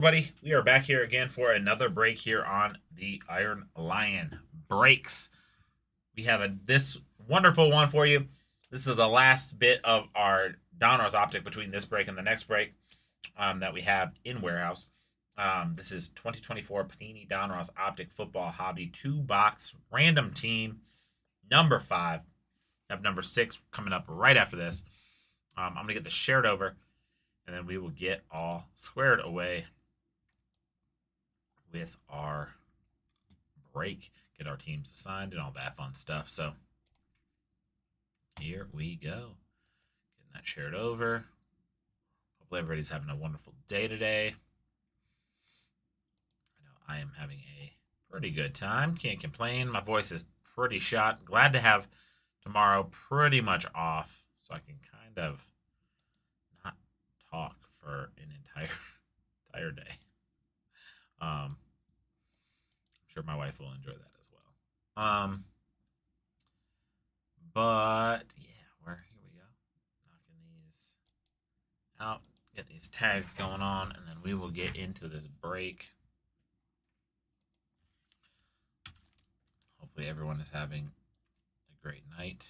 Everybody, we are back here again for another break here on the Iron Lion Breaks. We have this wonderful one for you. This is the last bit of our Donruss Optic between this break and the next break that we have in warehouse. This is 2024 Panini Donruss Optic Football Hobby 2-box random team number 5. I have number 6 coming up right after this. I'm going to get this shared over, and then we will get all squared away with our break, get our teams assigned and all that fun stuff. So here we go. Getting that shared over. Hopefully everybody's having a wonderful day today. I know I am having a pretty good time. Can't complain. My voice is pretty shot. Glad to have tomorrow pretty much off so I can kind of not talk for an entire day. I'm sure my wife will enjoy that as well. But yeah, here we go. Knocking these out, get these tags going on, and then we will get into this break. Hopefully everyone is having a great night,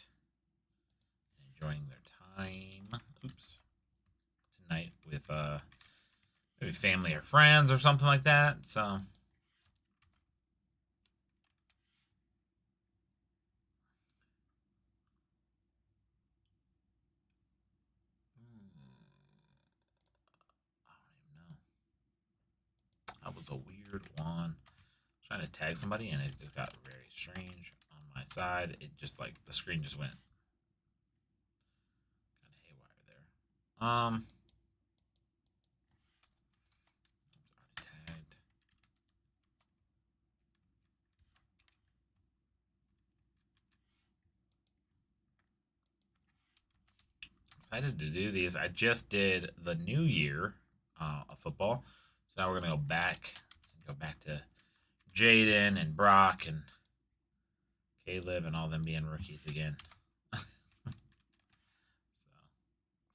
enjoying their time. Tonight with maybe family or friends or something like that. So I don't even know. That was a weird one. Trying to tag somebody and it just got very strange on my side. It just like the screen just went kind of haywire there. Tagged. Excited to do these. I just did the new year of football, so now we're gonna go back to Jaden and Brock and Caleb and all them being rookies again. So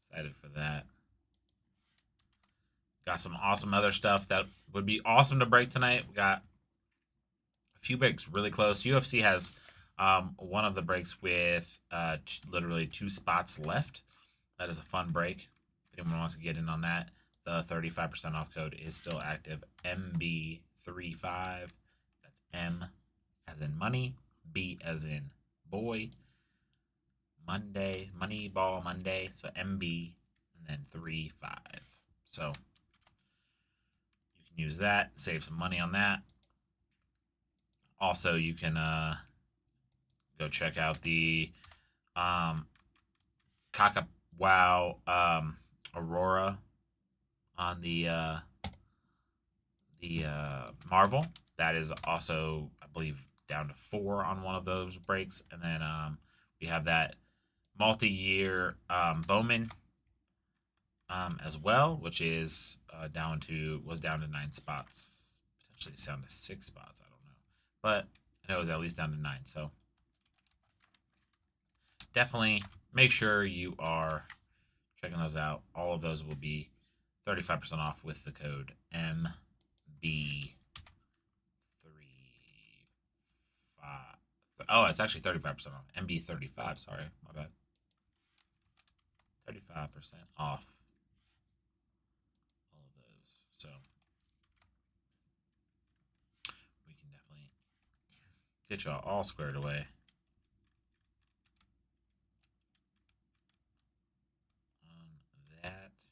excited for that. Got some awesome other stuff that would be awesome to break tonight. We got a few breaks really close. UFC has one of the breaks with literally 2 spots left. That is a fun break. If anyone wants to get in on that, the 35% off code is still active. MB35. That's M as in money, B as in boy, Monday, Money Ball Monday. So MB and then 35. So you can use that, save some money on that. Also, you can go check out the Wow Aurora on the Marvel. That is also, I believe, down to 4 on one of those breaks, and then we have that multi-year Bowman as well, which is down to 9 spots, potentially it's down to 6 spots. I don't know, but I know it was at least down to 9. So definitely make sure you are checking those out. All of those will be 35% off with the code MB35. Oh, it's actually 35% off. MB35, sorry, my bad. 35% off all of those. So we can definitely get y'all all squared away. That. It's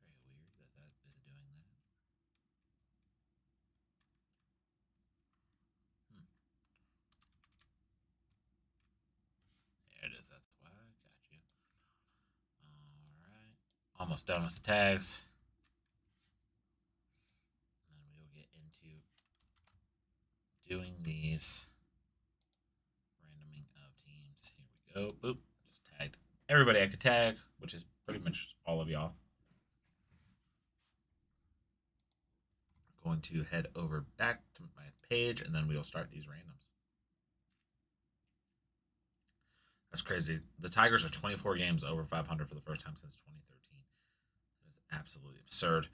very weird that that is doing that. There it is. That's why I got you. All right. Almost done with the tags. And then we'll get into doing these randoming of teams. Here we go. Boop. Just tagged everybody I could tag, which is pretty much all of y'all. Going to head over back to my page, and then we will start these randoms. That's crazy. The Tigers are 24 games over 500 for the first time since 2013. That is absolutely absurd.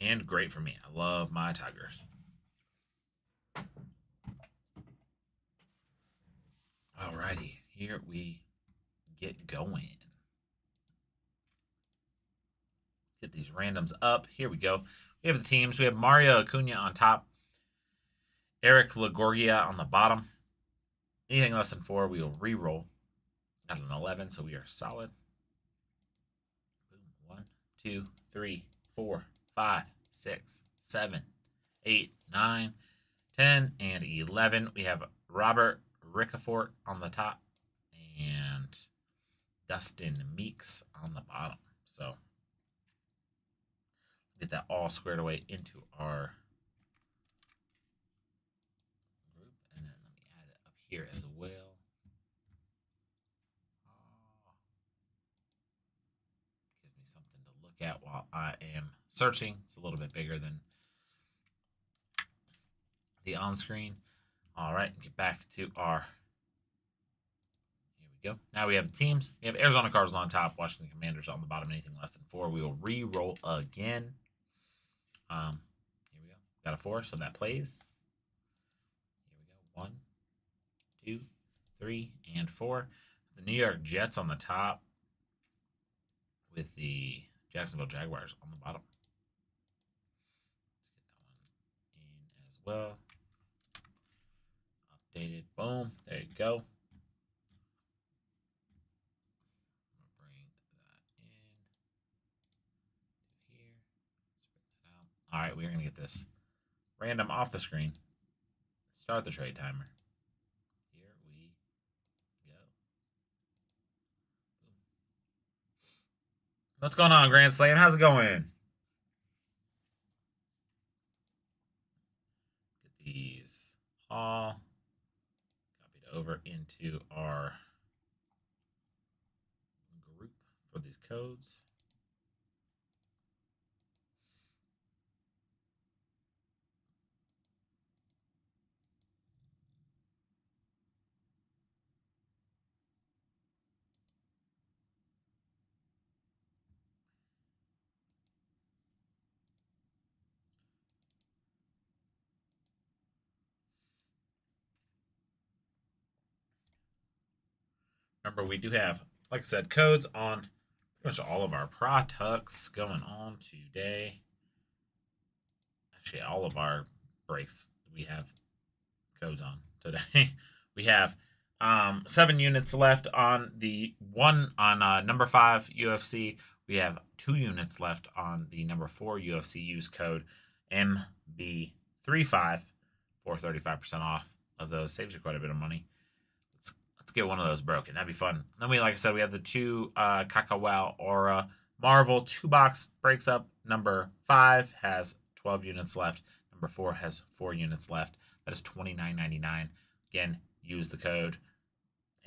And great for me. I love my Tigers. Alrighty, here we get going. Get these randoms up. Here we go. We have the teams. We have Mario Acuna on top. Eric Lagorgia on the bottom. Anything less than 4, we will re-roll. Got an 11, so we are solid. Boom. 1, 2, 3, 4, 5, 6, 7, 8, 9, 10, and 11. We have Robert Ricafort on the top and Dustin Meeks on the bottom. So get that all squared away into our group. And then let me add it up here as well. Gives me something to look at while I am searching. It's a little bit bigger than the on-screen. All right, get back to our... Here we go. Now we have the teams. We have Arizona Cardinals on top, Washington Commanders on the bottom. Anything less than 4, we will re-roll again. Here we go. Got a 4, so that plays. Here we go. 1, 2, 3, and 4. The New York Jets on the top with the Jacksonville Jaguars on the bottom. Let's get that one in as well. Updated. Boom. There you go. Bring that in here. That out. All right, we're going to get this random off the screen. Start the trade timer. Here we go. What's going on, Grand Slam? How's it going? Get these all copied over into our group for these codes. Remember, we do have, like I said, codes on pretty much all of our products going on today. Actually, all of our breaks we have codes on today. We have 7 units left on the one on number 5 UFC. We have 2 units left on the number 4 UFC. Use code MB35 for 35% off of those. Saves you quite a bit of money. Let's get one of those broken. That'd be fun. Then we, like I said, we have the 2 Kakawao Aura Marvel 2-box breaks up. Number 5 has 12 units left. Number 4 has 4 units left. That is $29.99. Again, use the code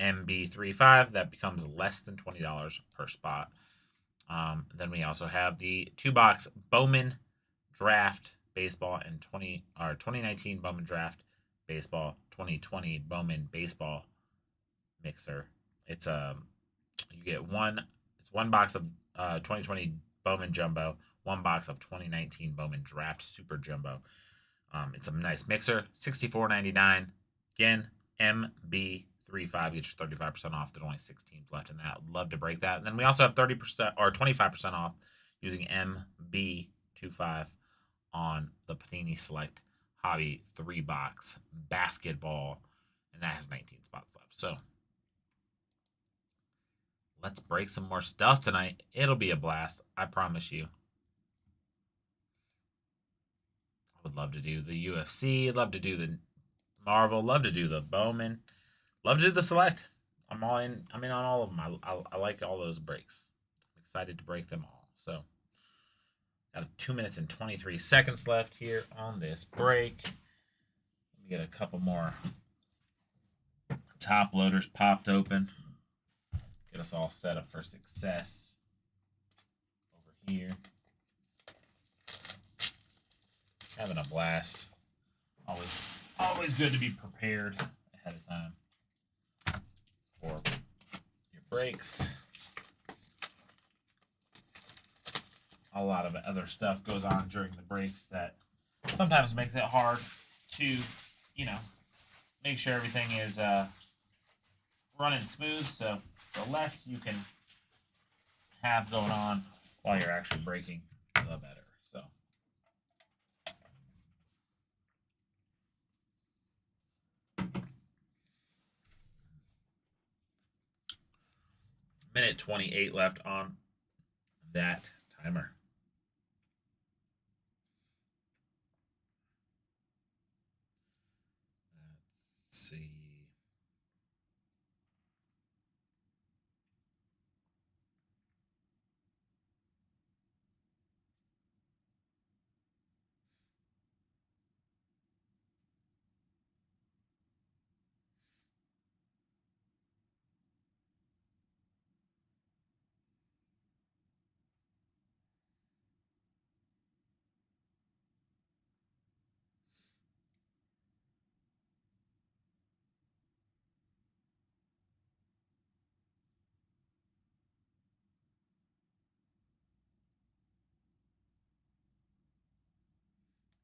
MB35. That becomes less than $20 per spot. Then we also have the 2-box Bowman Draft Baseball and 2019 Bowman Draft Baseball, 2020 Bowman Baseball mixer. It's you get it's 1 box of 2020 Bowman Jumbo, 1 box of 2019 Bowman Draft Super Jumbo. It's a nice mixer, $64.99. Again, MB35 gets you 35% off. There's only 6 teams left in that. Would love to break that. And then we also have 30% or 25% off using MB25 on the Panini Select Hobby 3-box basketball, and that has 19 spots left. So let's break some more stuff tonight. It'll be a blast, I promise you. I would love to do the UFC, love to do the Marvel, love to do the Bowman, love to do the Select. I'm in on all of them. I like all those breaks. I'm excited to break them all. So got 2 minutes and 23 seconds left here on this break. Let me get a couple more top loaders popped open. Get us all set up for success over here. Having a blast. Always good to be prepared ahead of time for your breaks. a lot of other stuff goes on during the breaks that sometimes makes it hard to, you know, make sure everything is running smooth. So the less you can have going on while you're actually breaking, the better. So minute 28 left on that timer. Let's see.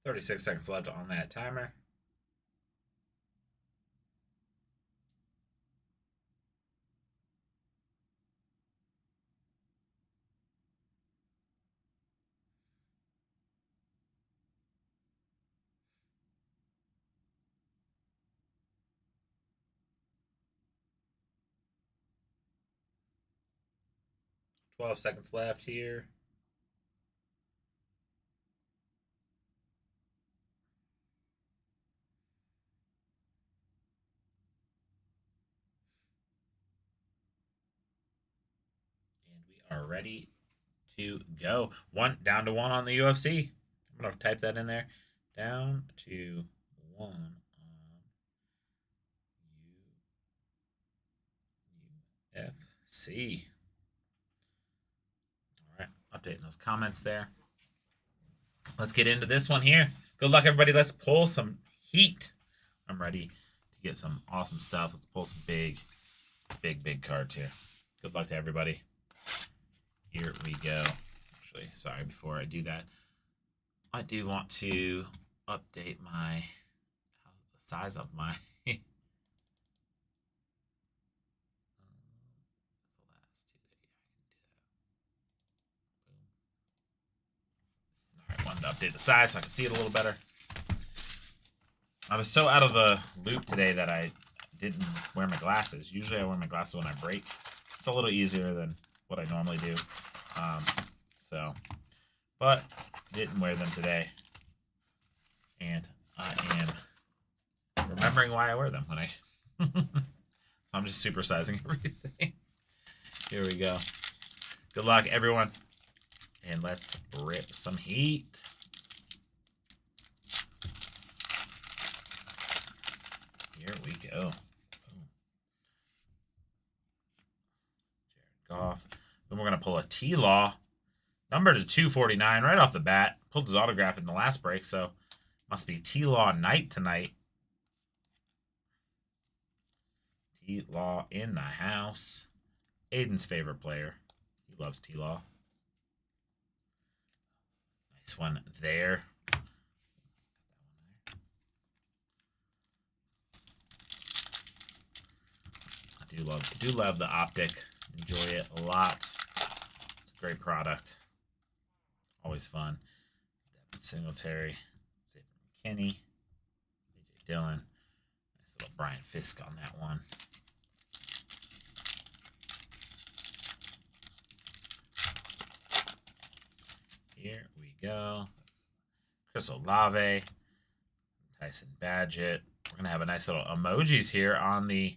36 seconds left on that timer. Twelve seconds left here. And we are ready to go. One down to one on the UFC. I'm gonna type that in there. Down to one on UFC. All right, updating those comments there. Let's get into this one here. Good luck, everybody. Let's pull some heat. I'm ready to get some awesome stuff. Let's pull some big cards here. Good luck to everybody. Here we go. Actually, sorry, before I do that, I do want to update my the size of my Alright, wanted to update the size so I can see it a little better. I was so out of the loop today that I didn't wear my glasses. Usually I wear my glasses when I break. It's a little easier than what I normally do. But didn't wear them today. And I am remembering why I wear them when I... So I'm just supersizing everything. Here we go. Good luck, everyone. And let's rip some heat. Here we go. Jared Goff. Then we're going to pull a T-Law. Number to 249 right off the bat. Pulled his autograph in the last break, so must be T-Law night tonight. T-Law in the house. Aiden's favorite player. He loves T-Law. Nice one there. I do love the Optic. Enjoy it a lot. It's a great product. Always fun. Singletary, McKinney, AJ Dillon. Nice little Brian Fisk on that one. Here we go. Chris Olave, Tyson Badgett. We're going to have a nice little emojis here on the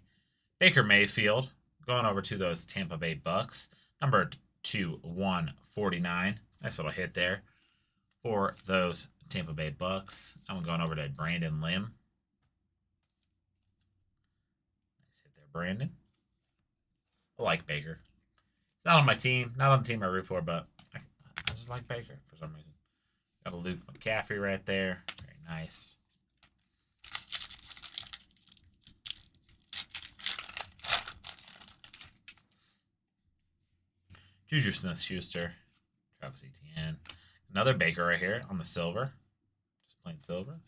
Baker Mayfield. Going over to those Tampa Bay Bucks. Number 2/149. Nice little hit there for those Tampa Bay Bucks. I'm going over to Brandon Lim. Nice hit there, Brandon. I like Baker. He's not on my team. Not on the team I root for, but I just like Baker for some reason. Got a Luke McCaffrey right there. Very nice. Juju Smith-Schuster. Travis Etienne. Another Baker right here on the silver. Just plain silver.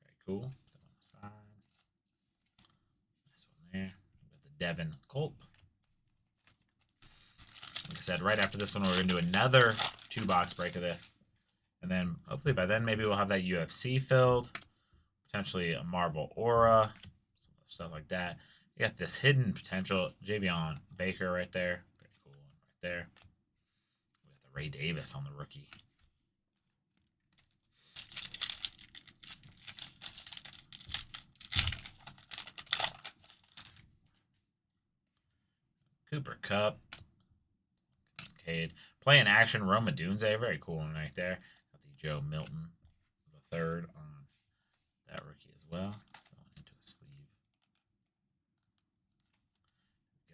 Very cool. Put that on the side. Nice one there. With the Devin Culp. Like I said, right after this one, we're going to do another 2-box break of this. And then, hopefully by then, maybe we'll have that UFC filled. Potentially a Marvel Aura. Stuff like that. You got this hidden potential Javion Baker right there. Very cool one right there. We got the Ray Davis on the rookie. Cooper Kupp. Cade. Play in action, Roma Dunze. Very cool one right there. Got the Joe Milton the third on that rookie as well. Going into a sleeve.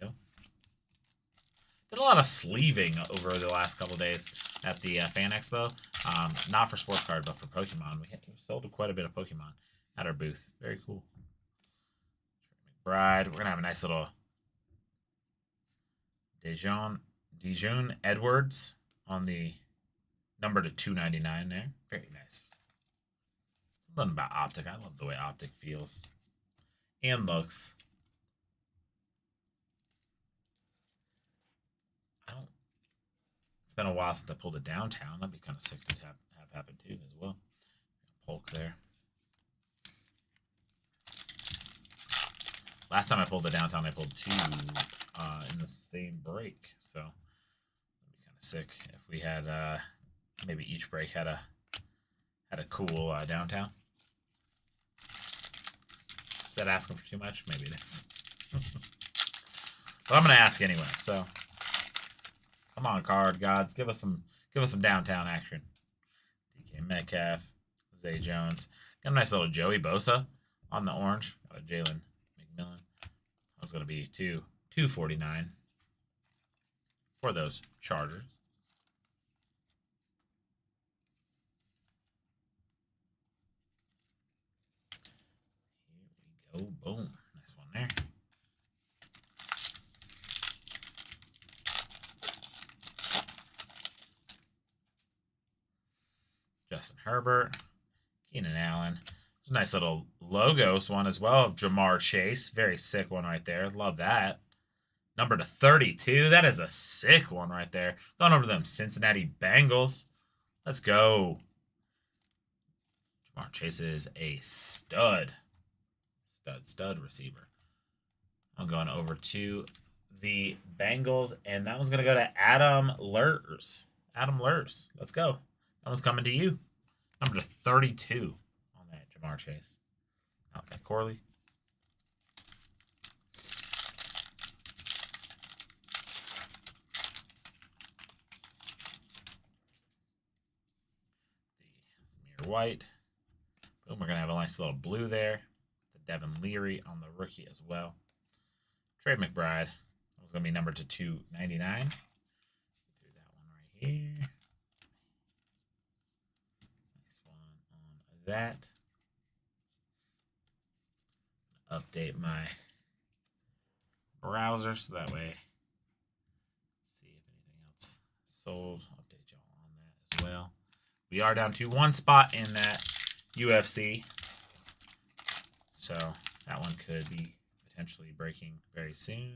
There we go. Did a lot of sleeving over the last couple days at the Fan Expo. Not for sports card, but for Pokemon. We sold quite a bit of Pokemon at our booth. Very cool. McBride. We're going to have a nice little Dijon Edwards on the number to 299 there. Very nice. Something about Optic. I love the way Optic feels and looks. It's been a while since I pulled it downtown. That'd be kind of sick to have happen too as well. Polk there. Last time I pulled it downtown, I pulled 2 in the same break. So that'd be kind of sick if we had maybe each break had a cool downtown. Is that asking for too much? Maybe it is. But I'm gonna ask anyway. So come on, card gods, give us some downtown action. DK Metcalf, Zay Jones, got a nice little Joey Bosa on the orange. Got a Jalen McMillan. That was gonna be $249 for those Chargers. Here we go. Boom. Nice one there. Justin Herbert. Keenan Allen. There's a nice little logos one as well of Jamar Chase. Very sick one right there. Love that. Number to 32. That is a sick one right there. Going over to them Cincinnati Bengals. Let's go. Jamar Chase is a stud. Stud receiver. I'm going over to the Bengals, and that one's going to go to Adam Lurs. Adam Lurs. Let's go. That one's coming to you. Number to 32 on that Jamar Chase. Okay, Corley. The Zamir White. Boom, we're going to have a nice little blue there. The Devin Leary on the rookie as well. Trey McBride. That was going to be number to 299. Do that one right here. Nice one on that. Update my browser so that way see if anything else sold. Update y'all on that as well. We are down to 1 spot in that UFC, so that one could be potentially breaking very soon.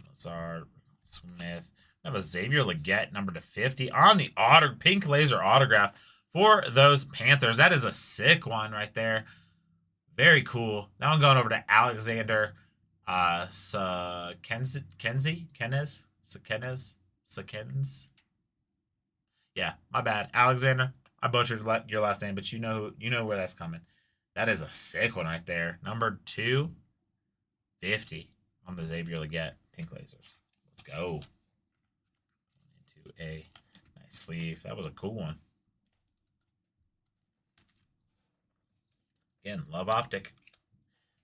Lazard, Smith. We have a Xavier Legette number to 50 on the pink laser autograph for those Panthers. That is a sick one right there. Very cool. That one going over to Alexander Sakens. Yeah, my bad, Alexander. I butchered your last name, but you know where that's coming. That is a sick one right there. Number 250 on the Xavier Legette pink lasers. Let's go. Into a nice sleeve. That was a cool one. Again, love Optic.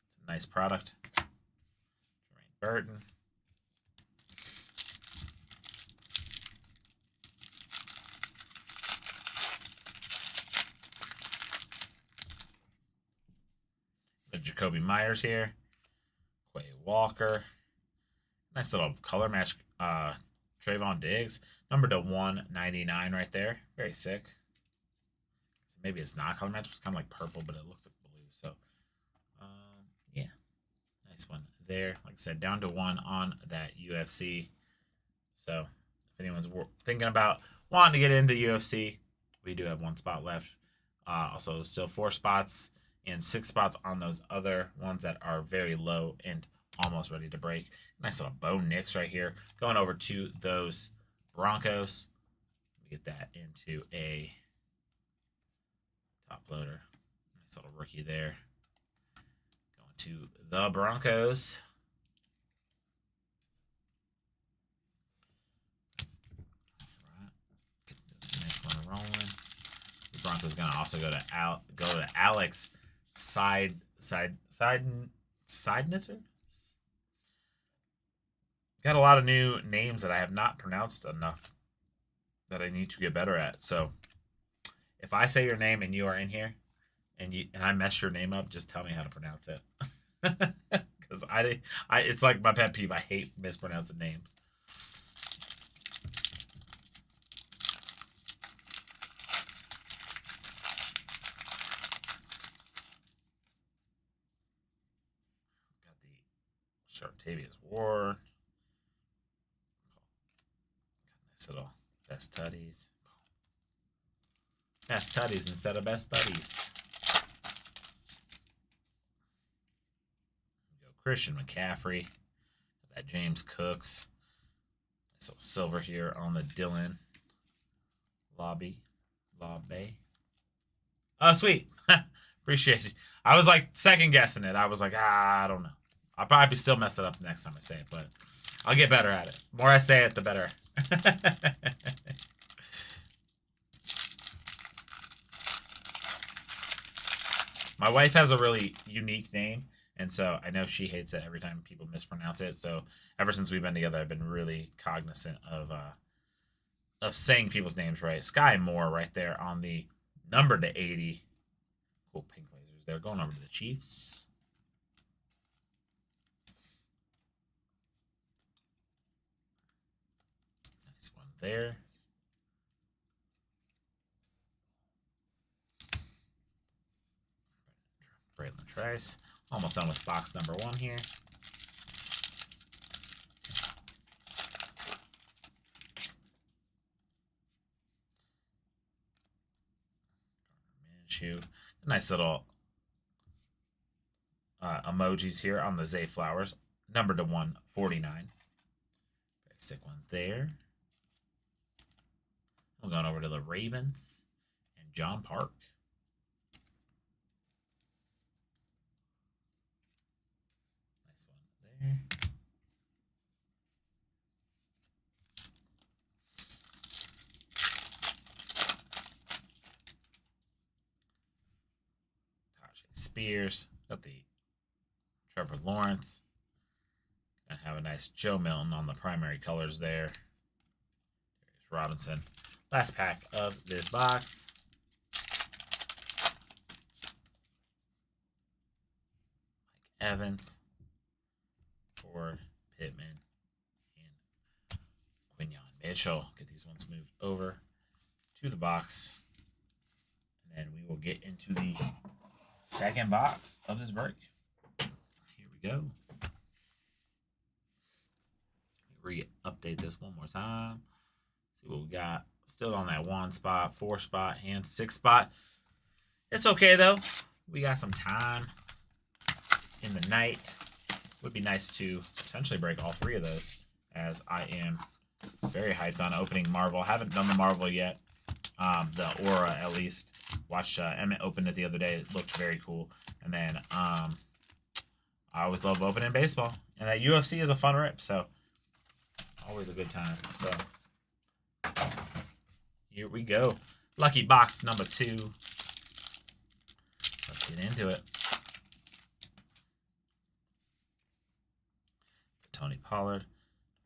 It's a nice product. Jermaine Burton. The Jacoby Myers here. Quay Walker. Nice little color match Trayvon Diggs, number to 199 right there. Very sick. So maybe it's not color match. It's kind of like purple, but it looks like blue. So, yeah, nice one there. Like I said, down to 1 on that UFC. So if anyone's thinking about wanting to get into UFC, we do have 1 spot left. Also, still 4 spots and 6 spots on those other ones that are very low and almost ready to break. Nice little Bo Nix right here. Going over to those Broncos. Get that into a top loader. Nice little rookie there. Going to the Broncos. Get this next one rolling. The Broncos gonna also go to Alex Seidnitzer. Got a lot of new names that I have not pronounced enough that I need to get better at. So if I say your name and you are in here and I mess your name up, just tell me how to pronounce it. Because it's like my pet peeve. I hate mispronouncing names. Got the Shartavius Ward. Nice little best tutties. Best tutties instead of best buddies. Go Christian McCaffrey. That James Cooks. So silver here on the Dylan Lobby. Oh, sweet. Appreciate it. I was like second guessing it. I was like, I don't know. I'll probably still mess it up the next time I say it, but I'll get better at it. The more I say it, the better. My wife has a really unique name, and so I know she hates it every time people mispronounce it. So ever since we've been together, I've been really cognizant of saying people's names right. Sky Moore right there on the number to 80. Cool pink lasers there. Going over to the Chiefs. Nice one there. Braylon Trice. Almost done with box number 1 here. Minshew. Nice little emojis here on the Zay Flowers. Number to 149. Very sick one there. We're going over to the Ravens and John Park. Nice one there. Spears. Got the Trevor Lawrence. Gonna have a nice Joe Milton on the primary colors there. There's Robinson. Last pack of this box. Mike Evans. Ford, Pittman, and Quinyon Mitchell. Get these ones moved over to the box. And then we will get into the second box of this break. Here we go. Update this one more time. See what we got. Still on that 1 spot, 4 spot, and 6 spot. It's okay though. We got some time in the night. Would be nice to potentially break all 3 of those, as I am very hyped on opening Marvel. Haven't done the Marvel yet. The Aura, at least. Watched Emmett open it the other day. It looked very cool. And then I always love opening baseball. And that UFC is a fun rip, so always a good time. So here we go. Lucky box number 2. Let's get into it. Tony Pollard,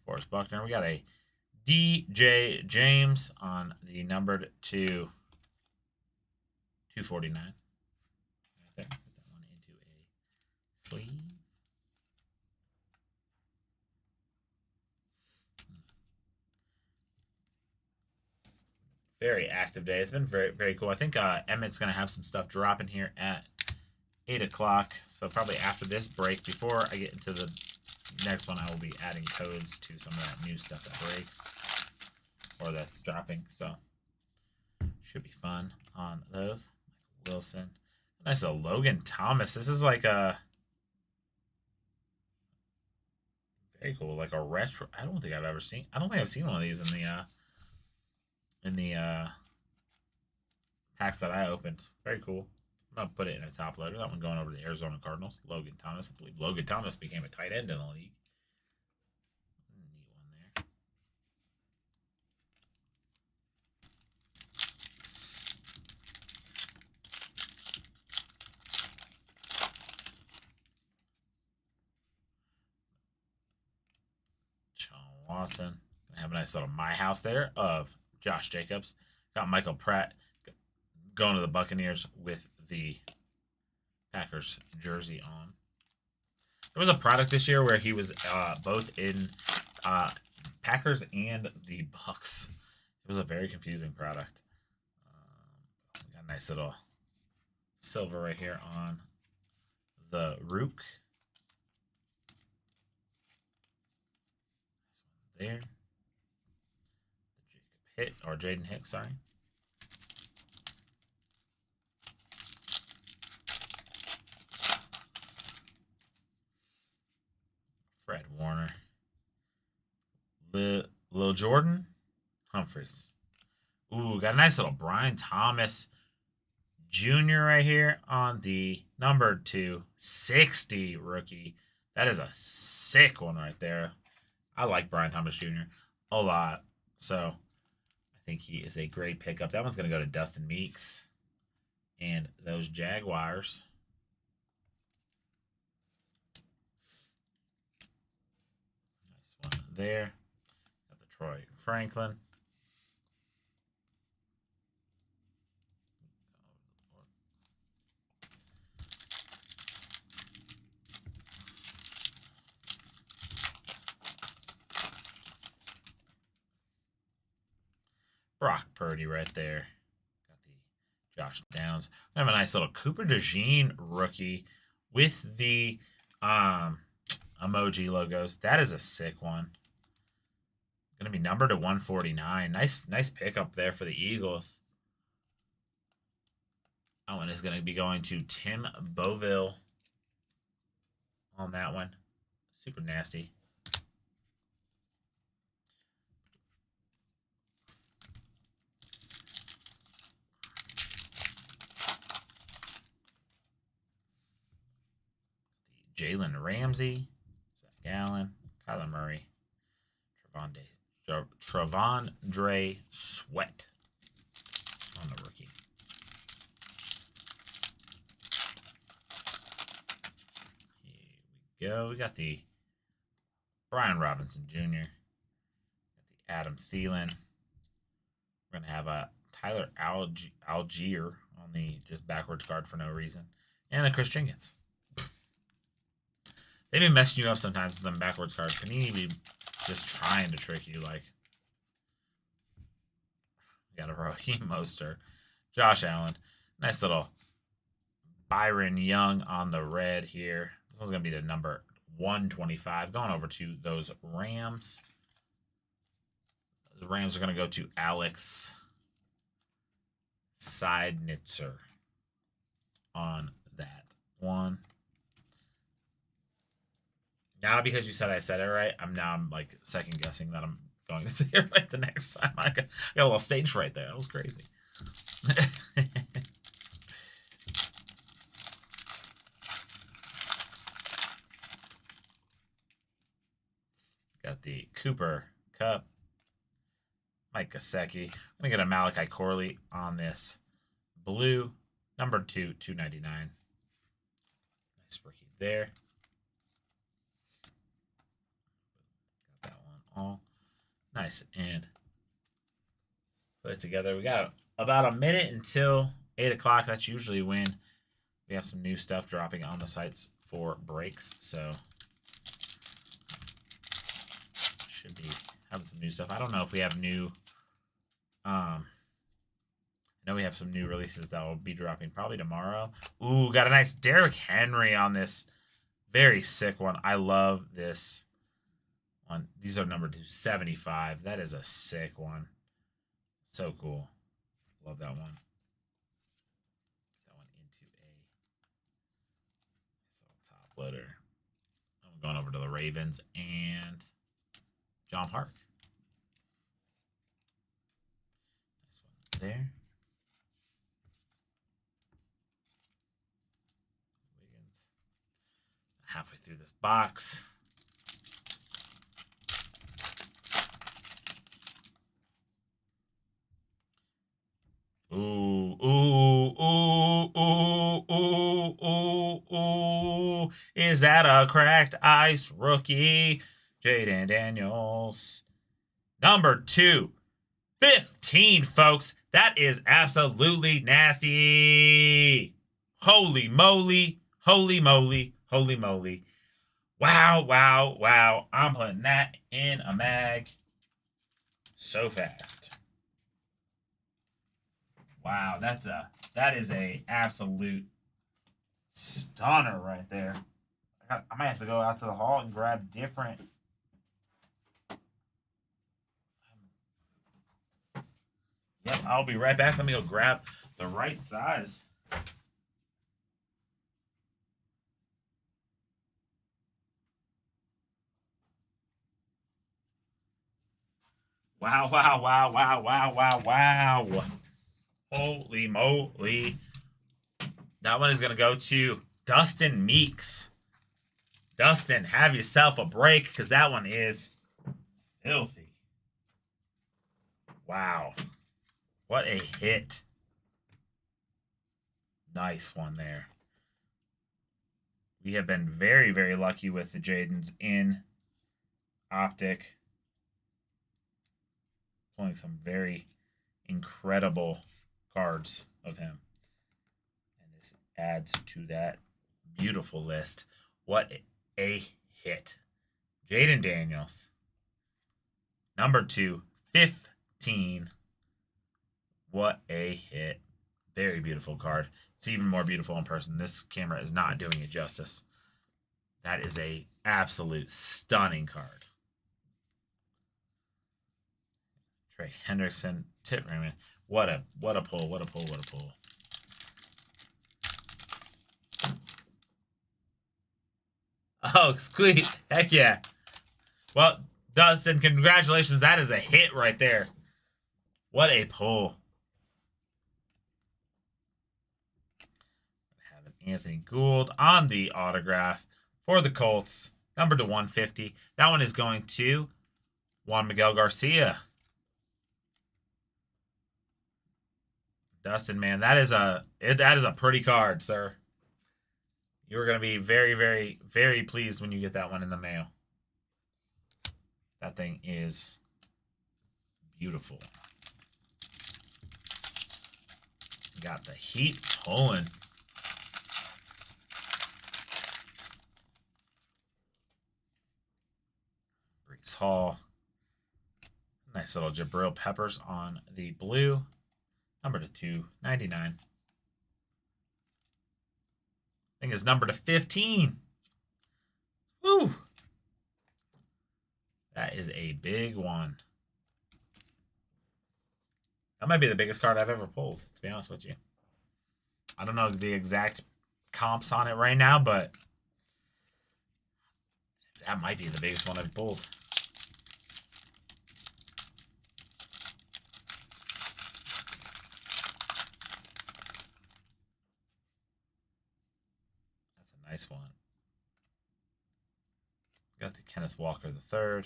Forrest Buckner. We got a DJ James on the numbered to 249. Right there. Put that one into a sleeve. very active day. It's been very, very cool. I think Emmett's going to have some stuff dropping here at 8 o'clock. So probably after this break, before I get into the next one, I will be adding codes to some of that new stuff that breaks or that's dropping. So should be fun on those. Michael Wilson. Nice little Logan Thomas. This is like a very cool, like a retro. I don't think I've seen one of these in the packs that I opened. Very cool. I'm gonna put it in a top loader. That one going over to the Arizona Cardinals. Logan Thomas. I believe Logan Thomas became a tight end in the league. Neat one there. Sean Watson. Gonna have a nice little My House there of Josh Jacobs. Got Michael Pratt going to the Buccaneers with the Packers jersey on. There was a product this year where he was both in Packers and the Bucks. It was a very confusing product. We got a nice little silver right here on the Rook. There. The Jaden Hicks, sorry. Fred Warner. Lil Jordan Humphreys. Ooh, got a nice little Brian Thomas Jr. right here on the number 260 rookie. That is a sick one right there. I like Brian Thomas Jr. a lot. So I think he is a great pickup. That one's going to go to Dustin Meeks and those Jaguars. Nice one there. Got the Troy Franklin. Brock Purdy right there. Got the Josh Downs. We have a nice little Cooper DeJean rookie with the emoji logos. That is a sick one. Going to be numbered to 149. Nice pickup there for the Eagles. That one is going to be going to Tim Boville on that one. Super nasty. Jalen Ramsey, Zach Allen, Kyler Murray, Travondre Sweat on the rookie. Here we go. We got the Brian Robinson Jr. Got the Adam Thielen. We're going to have a Tyler Algier on the just backwards card for no reason. And a Chris Jenkins. They've been messing you up sometimes with them backwards cards. Panini be just trying to trick you. Like, we got a Raheem Mostert, Josh Allen. Nice little Byron Young on the red here. This one's going to be the number 125. Going over to those Rams. The Rams are going to go to Alex Seidnitzer on that one. Now, because you said I said it right, I'm like second guessing that I'm going to say it right the next time. I got a little stage fright there. That was crazy. Got the Cooper Kupp, Mike Gesicki. I'm gonna get a Malachi Corley on this blue number 2/299. Nice rookie there. All nice and put it together. We got about a minute until 8 o'clock. That's usually when we have some new stuff dropping on the sites for breaks. So should be having some new stuff. I don't know if we have new I know we have some new releases that will be dropping probably tomorrow. Ooh, got a nice Derrick Henry on this. Very sick one. I love this one. These are number 275. That is a sick one. So cool. Love that one. That one into a nice little top loader. I'm going over to the Ravens and John Park. Nice one there. Halfway through this box. Ooh, ooh, ooh, ooh, ooh, ooh, ooh. Is that a cracked ice rookie? Jaden Daniels. Number 215, folks. That is absolutely nasty. Holy moly. Holy moly. Holy moly. Wow, wow, wow. I'm putting that in a mag so fast. Wow, that is a absolute stunner right there. I might have to go out to the hall and grab different. Yep, I'll be right back. Let me go grab the right size. Wow, wow, wow, wow, wow, wow, wow. Holy moly. That one is going to go to Dustin Meeks. Dustin, have yourself a break because that one is filthy. Wow. What a hit. Nice one there. We have been very, very lucky with the Jadens in Optic. Pulling some very incredible cards of him. And this adds to that beautiful list. What a hit. Jaden Daniels. Number 215. What a hit. Very beautiful card. It's even more beautiful in person. This camera is not doing it justice. That is a absolute stunning card. Trey Hendrickson, Tip Raymond. What a pull, what a pull, what a pull. Oh, squeak. Heck yeah. Well, Dustin, congratulations. That is a hit right there. What a pull. Have an Anthony Gould on the autograph for the Colts. Number to 150. That one is going to Juan Miguel Garcia. Dustin, man, that is a pretty card, sir. You're going to be very, very, very pleased when you get that one in the mail. That thing is beautiful. Got the heat pulling. Brees Hall. Nice little Jabril Peppers on the blue. Number to 299. I think it's number to 15. Woo! That is a big one. That might be the biggest card I've ever pulled, to be honest with you. I don't know the exact comps on it right now, but that might be the biggest one I've pulled. That's a nice one. Got the Kenneth Walker III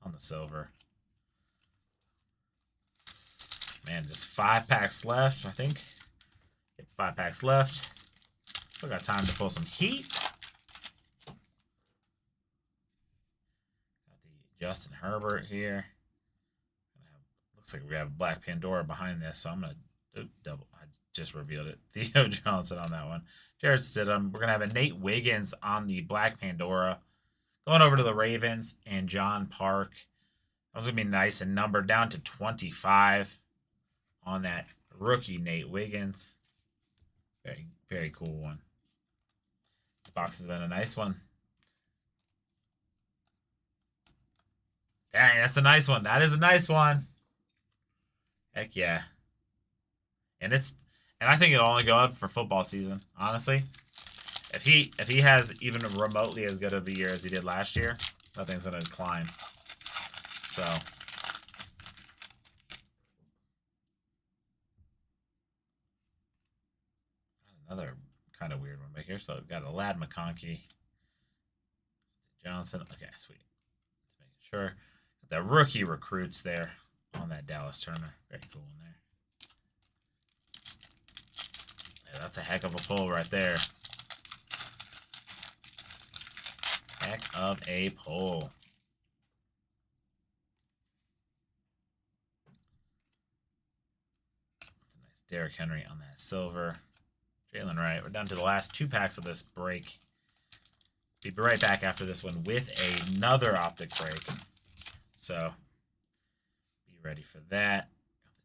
on the silver. Man, just 5 packs left, I think. Yep, 5 packs left. Still got time to pull some heat. Got the Justin Herbert here. Looks like we have Black Pandora behind this, so I'm going to double. I just revealed it. Theo Johnson on that one. Jared Stidham. We're going to have a Nate Wiggins on the Black Pandora. Going over to the Ravens and John Park. That was going to be nice and numbered down to 25 on that rookie Nate Wiggins. Very, very cool one. This box has been a nice one. Dang, that's a nice one. That is a nice one. Heck yeah. And I think it'll only go up for football season, honestly. If he has even remotely as good of a year as he did last year, nothing's gonna decline. So another kind of weird one back here. So we've got a Lad McConkey, Johnson. Okay, sweet. Let's make sure the rookie recruits there on that Dallas Turner. Very cool in there. Yeah, that's a heck of a pull right there. Heck of a pull. That's a nice Derrick Henry on that silver. Jalen Wright. We're down to the last 2 packs of this break. Be right back after this one with another optic break. So be ready for that.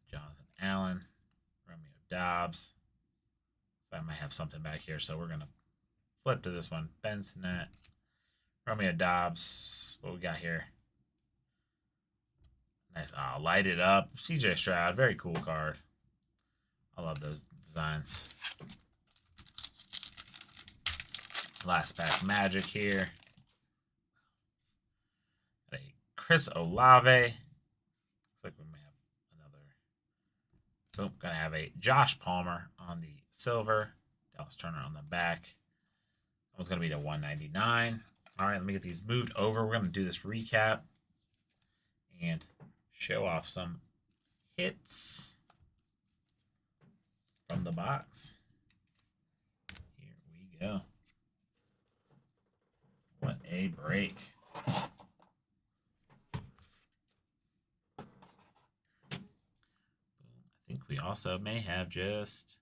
Jonathan Allen, Romeo Dobbs. So I might have something back here, so we're gonna flip to this one. Ben Sinnett, Romeo Dobbs. What we got here? Nice. Oh, light it up. CJ Stroud. Very cool card. I love those designs. Last pack Magic here. A Chris Olave. Looks like we may have another. Boom. Gonna have a Josh Palmer on the silver. Dallas Turner on the back. That one's gonna be to 199. All right, let me get these moved over. We're gonna do this recap and show off some hits from the box. Here we go. What a break. I think we also may have just...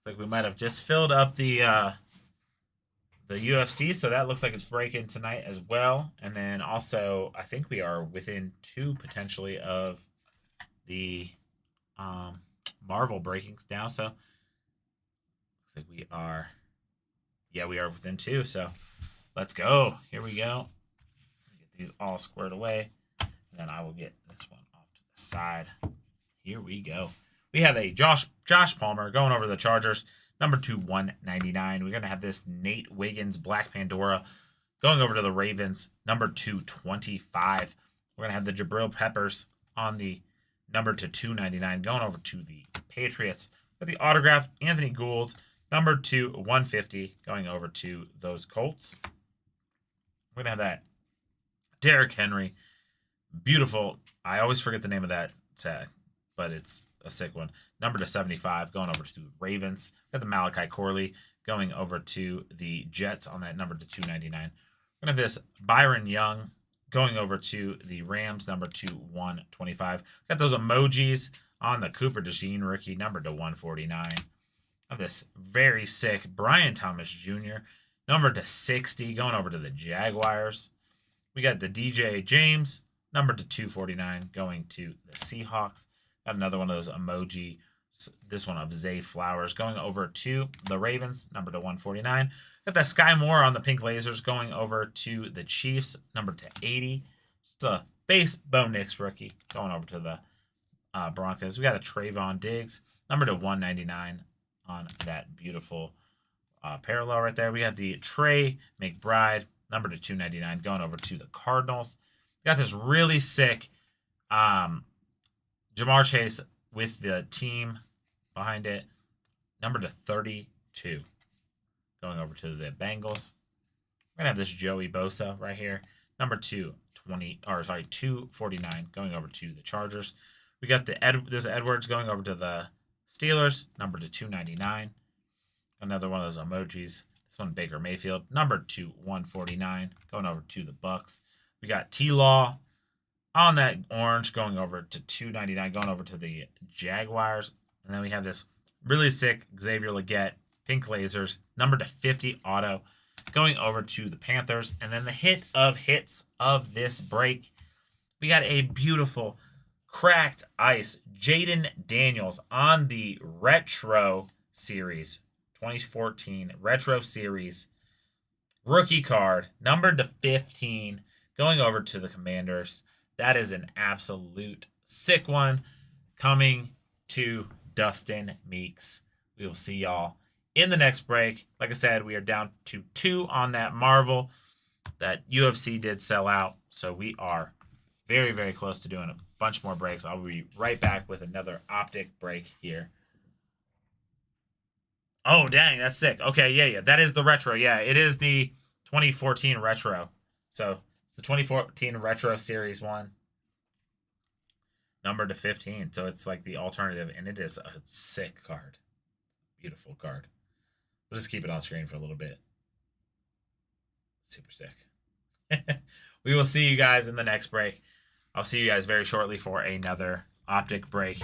Looks like we might have just filled up the UFC, so that looks like it's breaking tonight as well. And then also, I think we are within 2 potentially of the Marvel breakings now. So looks like we are... Yeah, we are within 2, so let's go. Here we go. Get these all squared away, and then I will get this one off to the side. Here we go. We have a Josh Palmer going over the Chargers, number 2/199. We're going to have this Nate Wiggins Black Pandora going over to the Ravens, number 225. We're going to have the Jabril Peppers on the number 299 going over to the Patriots. With the autograph, Anthony Gould, number 2/150 going over to those Colts. We're going to have that Derrick Henry. Beautiful. I always forget the name of that set, but it's a sick one. Number 275 going over to the Ravens. Got the Malachi Corley going over to the Jets on that number 299. We're going to have this Byron Young going over to the Rams, number 2/125. Got those emojis on the Cooper DeJean rookie, number 149. Of this very sick Brian Thomas Jr., number 60, going over to the Jaguars. We got the DJ James, number 249, going to the Seahawks. Got another one of those emoji, this one of Zay Flowers, going over to the Ravens, number 149. Got that Sky Moore on the pink lasers, going over to the Chiefs, number 80. Just a base Bo Nix rookie, going over to the Broncos. We got a Trayvon Diggs, number 199. On that beautiful parallel right there. We have the Trey McBride, number 299, going over to the Cardinals. We got this really sick Jamar Chase with the team behind it, number 32, going over to the Bengals. We're going to have this Joey Bosa right here, number 249, going over to the Chargers. We got this Edwards going over to the Steelers, number 299. Another one of those emojis. This one, Baker Mayfield, number 149, going over to the Bucks. We got T-Law on that orange, going over to 299, going over to the Jaguars. And then we have this really sick Xavier Legette, pink lasers, number 50 auto, going over to the Panthers. And then the hit of hits of this break, we got a beautiful Cracked Ice, Jaden Daniels on the Retro Series, 2014 Retro Series. Rookie card, numbered to 15, going over to the Commanders. That is an absolute sick one coming to Dustin Meeks. We will see y'all in the next break. Like I said, we are down to 2 on that Marvel. That UFC did sell out, so we are very, very close to doing a bunch more breaks. I'll be right back with another Optic break here. Oh, dang, that's sick. Okay, yeah. That is the retro. Yeah, it is the 2014 retro. So it's the 2014 retro series 1. Numbered to 15. So it's like the alternative, and it is a sick card. Beautiful card. We'll just keep it on screen for a little bit. Super sick. We will see you guys in the next break. I'll see you guys very shortly for another Optic break.